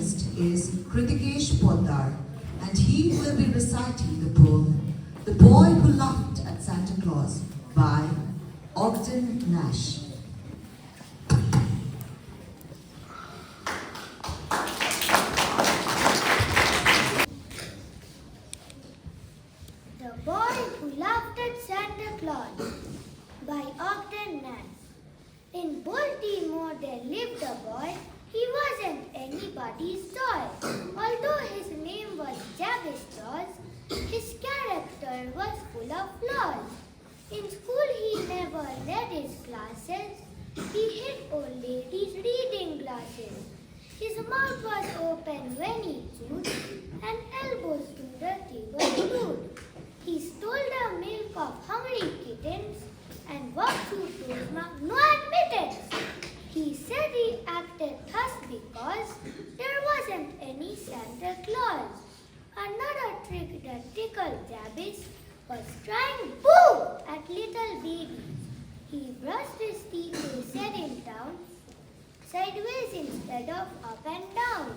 elocutionist is Krithikesh Poddar, and he will be reciting the poem The Boy Who Laughed at Santa Claus by Ogden Nash. The Boy Who Laughed at Santa Claus by Ogden Nash. In Baltimore there lived a boy. He wasn't anybody's toy. Although his name was Jabez Dawes, his character was full of flaws. In school he never led his classes. He hid old ladies' reading glasses. His mouth was open when he chewed, and elbows to the table glued. He stole the milk of hungry kittens and walked through doors marked no admittance. He said he acted thus because there wasn't any Santa Claus. Another trick that tickled Jabez was trying boo at little babies. He brushed his teeth and said in town, sideways instead of up and down.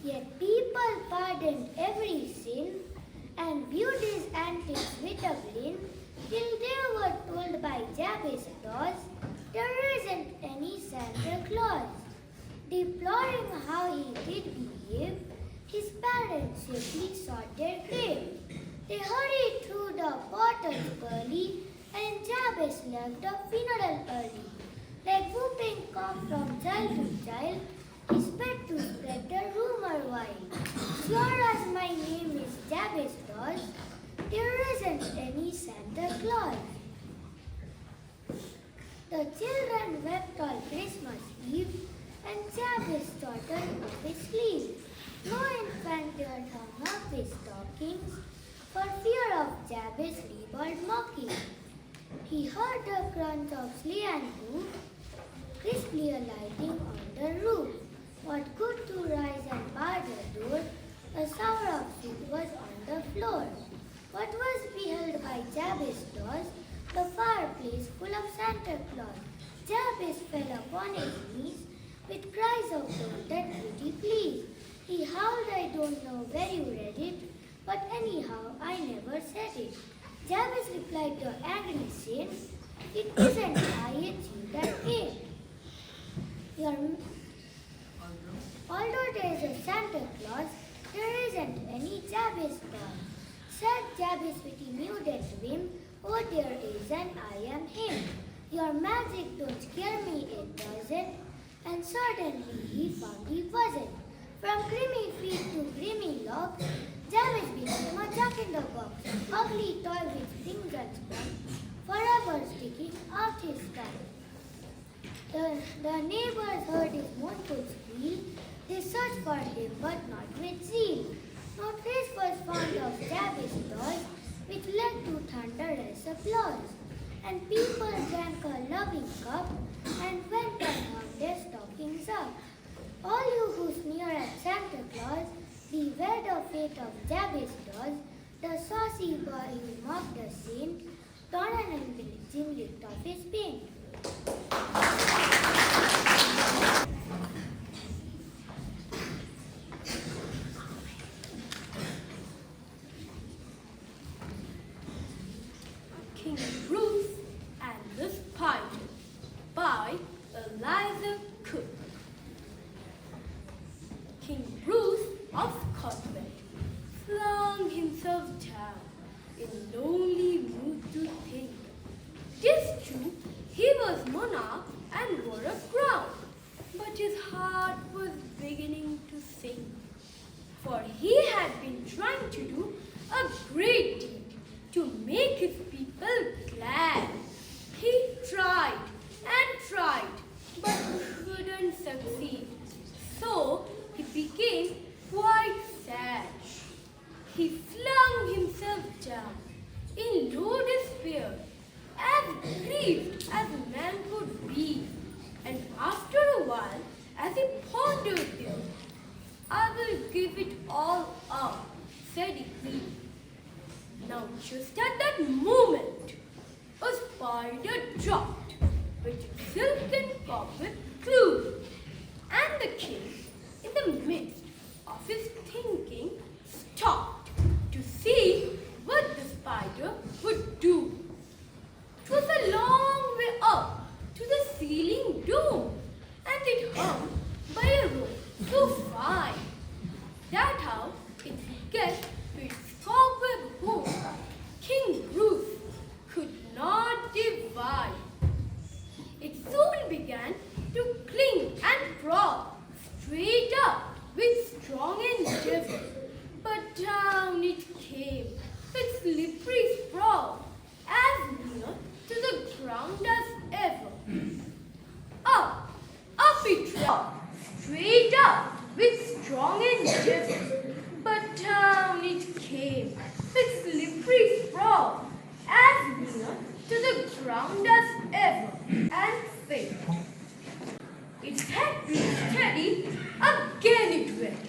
Yet people pardoned every sin and viewed his antics with a grin, till they were told by Jabez Dawes, there isn't any Santa Claus. Deploring how he did behave, his parents swiftly sought their grave. They hurried through the portals early, and Jabez left the funeral early. Like whooping cough from child to child, he sped to spread the rumor wide. Sure as my name is Jabez Dawes, there isn't any Santa Claus. The children wept all Christmas Eve, and Jabez tottered up his sleeve. No infant dared hung up his stockings, for fear of Jabez' ribald mocking. He heard the crunch of sleigh and hoof, crisply alighting on the roof. What good to rise and bar the door? A sour of soup was on the floor. What was beheld by Jabez Dawes? The fireplace full of Santa Claus. Jabez fell upon his knees with cries of don't that pretty please. He howled, I don't know where you read it, but anyhow I never said it. Jabez replied to angry sin, it isn't I, it's you that ate. Although there is a Santa Claus, there isn't any Jabez Dawes. Said Jabez with immediate whim, oh there is and I am him. Your magic don't scare me, it doesn't. And suddenly he found he wasn't. From creamy feet to creamy locks, Jabez became a jack-in-the-box, ugly toy with strings and spun, forever sticking out his tongue. The neighbors heard his mournful squeal. They searched for him, but not with zeal. No trace was found of Jabez Dawes, which led to thunderous applause. And people drank a loving cup and went and hung their stockings up. All you who sneer at Santa Claus, beware the fate of Jabez Dawes, the saucy boy who mocked the saint, torn and Jim licked off his paint. King Bruce and the Spider by Eliza Cook. King Bruce of Scotland flung himself down in lonely mood to think. 'Tis true, he was monarch and wore a crown, but his heart was beginning to sink. For he had been trying to do a great deed to make his people glad. He tried and tried, but couldn't succeed. So he became quite sad. He flung himself down in low despair, as grieved as a man could be. And after a while, as he pondered there, I will give it all up, said he. Now just at that moment, a spider dropped, which a silken carpet flew, and the king, in the midst, thinking, stopped to see what the spider would do. It was a long way up to the ceiling dome, and it hung by a rope so fine that how it would get to its cobweb home, King Bruce could not divide. It soon began to cling and crawl straight up with strong endeavor, but down it came with slippery sprawl, as near to the ground as ever. Up it ran, straight up with strong endeavor, but down it came with slippery sprawl, as near to the ground as ever, and failed. Its head grew steady, again it went,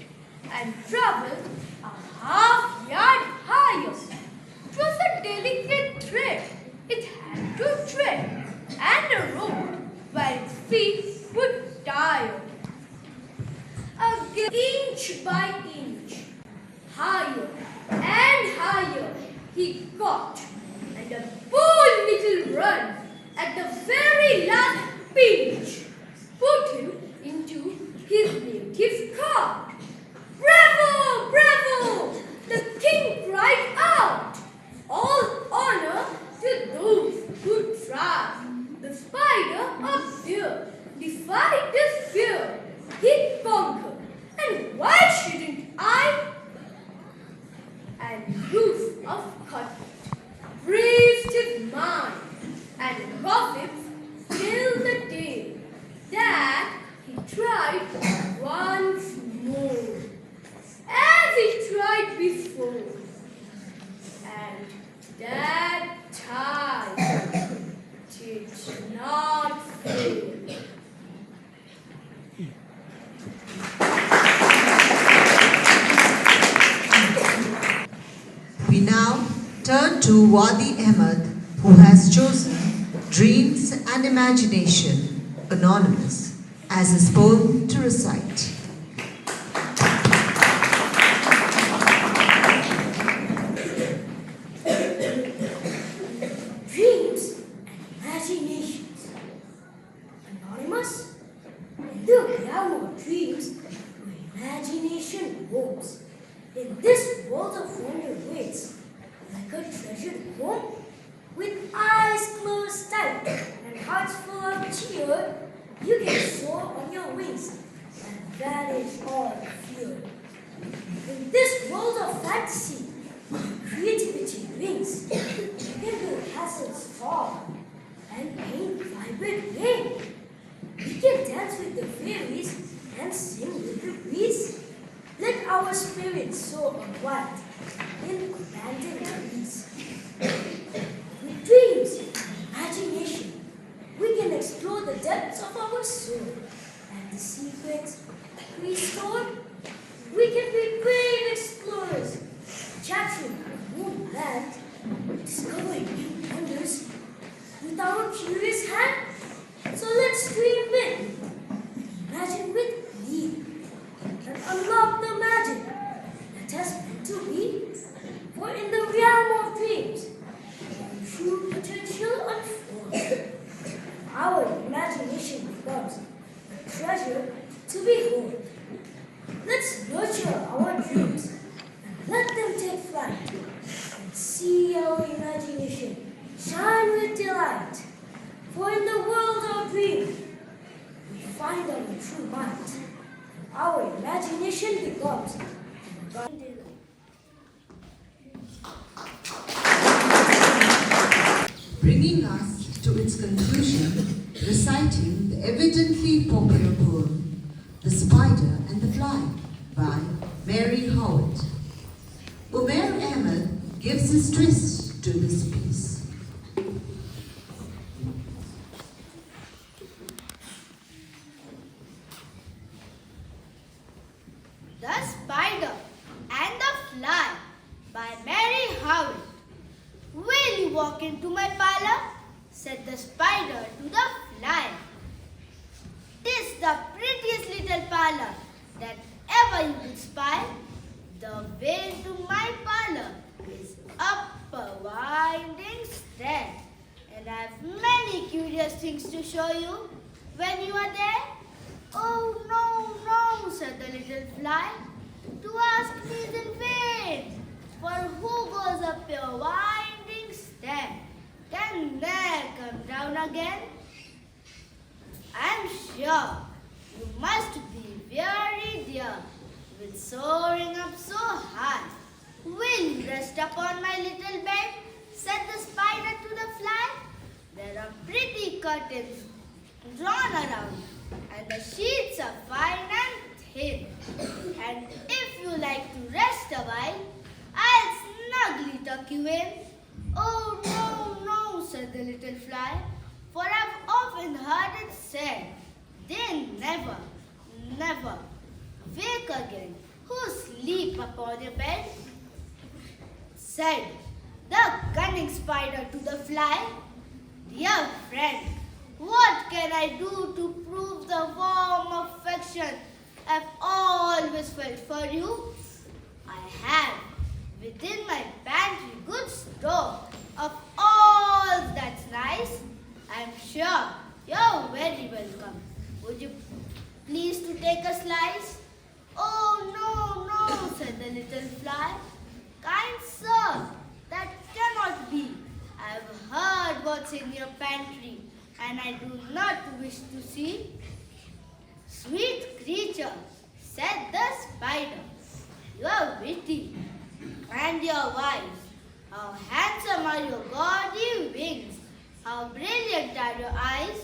and travelled a half-yard higher. It was a delicate tread it had to tread, and a rope where its feet would tire. Again, inch by inch, higher and higher he got, and a bold little run at the very last pinch put him into his native cart. Bravo! Bravo! The king cried out. All honor to those who try. The spider up there defied his fear. He conquered. And why shouldn't I? And Bruce of Cuthbert raised his mind and gossips till the day that he tried once more, as he tried before, and that time did not fail. We now turn to Wadi Ahmed, who has chosen Dreams and Imagination, Anonymous, as his poem to recite. Dreams and imaginations. Anonymous? In the realm of dreams, where imagination roams, in this world of wonder waits, like a treasured home, with eyes closed tight and hearts full of cheer, you can soar on your wings and vanish all fear. In this world of fantasy, creativity rings, you can build castles tall and paint vibrant rain. We can dance with the fairies and sing with the breeze. Let our spirits soar on wild in abandoned trees. With dreams and imagination, we can explore the depths of our soul and the secrets we store. We can be brave explorers, chattering on moonland, discovering new wonders with our curious hand. So let's dream big, imagine with glee, and unlock the magic that has meant to be. For in the realm of dreams, true potential unfolds. Our imagination becomes a treasure to behold. Let's nurture our dreams and let them take flight, and see our imagination shine with delight. For in the world of dreams, we find our true might. Our imagination becomes delight. Bringing us to its conclusion, reciting the evidently popular poem, The Spider and the Fly, by Mary Howard. Umair Ahmed gives his twist to this piece. The Spider and the Fly by Mary Howard. Will you walk into my parlor? Said the spider to the fly. "'Tis the prettiest little parlor that ever you could spy. The way to my parlor is up a winding stair, and I have many curious things to show you when you are there. Oh, no, no, said the little fly, to ask me is in vain, for who goes up a winding stair can ne'er come down again. I am sure you must be very dear with soaring up so high. Will you rest upon my little bed? Said the spider to the fly. There are pretty curtains drawn around, and the sheets are fine and thin. And if you like to rest a while, I'll snugly tuck you in. Oh, no, no, said the little fly, for I've often heard it said, they never, never wake again who sleep upon your bed. Said the cunning spider to the fly, dear friend, what can I do to prove the warm affection I've always felt for you? I have within my pantry good store of all that's nice. I'm sure you're very welcome. Would you please to take a slice? Oh, no, no, said the little fly. Kind sir, that cannot be. I've heard what's in your pantry, and I do not wish to see. Sweet creature, said the spider, you are witty, and you're wise. How handsome are your gaudy wings, how brilliant are your eyes.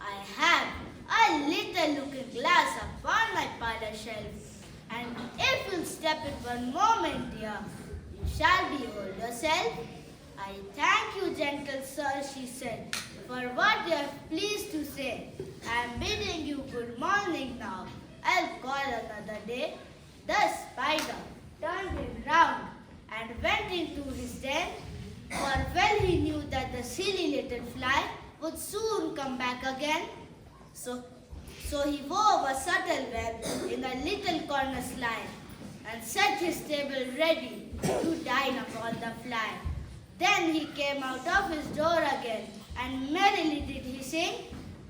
I have a little looking glass upon my parlor shelf, and if you'll step it one moment, dear, you shall behold yourself. I thank you, gentle sir, she said, for what you are pleased to say. I am bidding you good morning now. I'll call another day. The spider turned him round and went into his den, for well he knew that the silly little fly would soon come back again. So he wove a subtle web in a little corner slide and set his table ready to dine upon the fly. Then he came out of his door again, and merrily did he sing,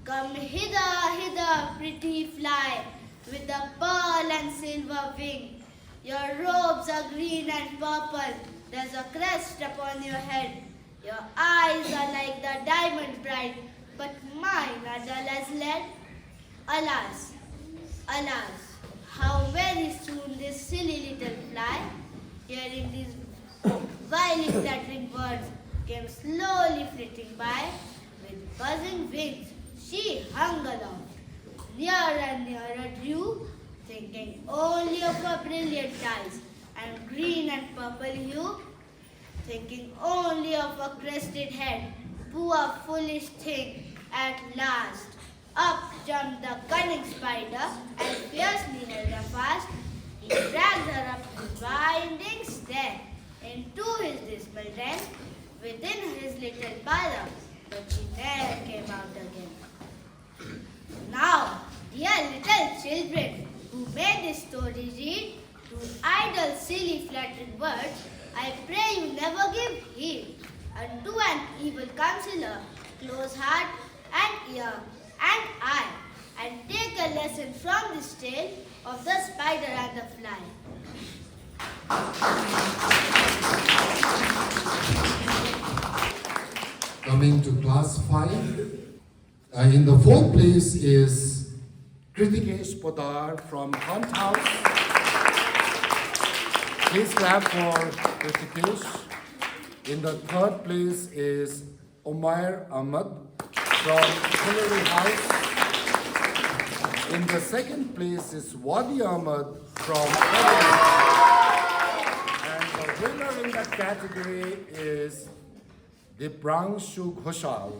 come hither, hither, pretty fly, with the pearl and silver wing. Your robes are green and purple, there's a crest upon your head. Your eyes are like the diamond bright, but mine are dull as lead. Alas, alas, how very soon this silly little fly, hearing these wily fluttering words, came slowly flitting by. With buzzing wings, she hung along. Nearer and nearer drew, thinking only of her brilliant eyes and green and purple hue, thinking only of her crested head. Poor foolish thing, at last. Up jumped the cunning spider and fiercely held her fast. He dragged her up the winding stair into his dismal den within his little parlor, but she never came out again. Now, dear little children who may this story read, to idle, silly, flattering words, I pray you never give heed unto an evil counselor, close heart and ear and eye, and take a lesson from this tale of the spider and the fly. Coming to class 5, in the 4th place is Krithikesh Poddar from Hunt House. Please clap for Krithikesh. In the 3rd place is Umair Ahmed from Hillary House. In the 2nd place is Wadi Ahmed from and the winner in that category is Diprangshu Ghoshal.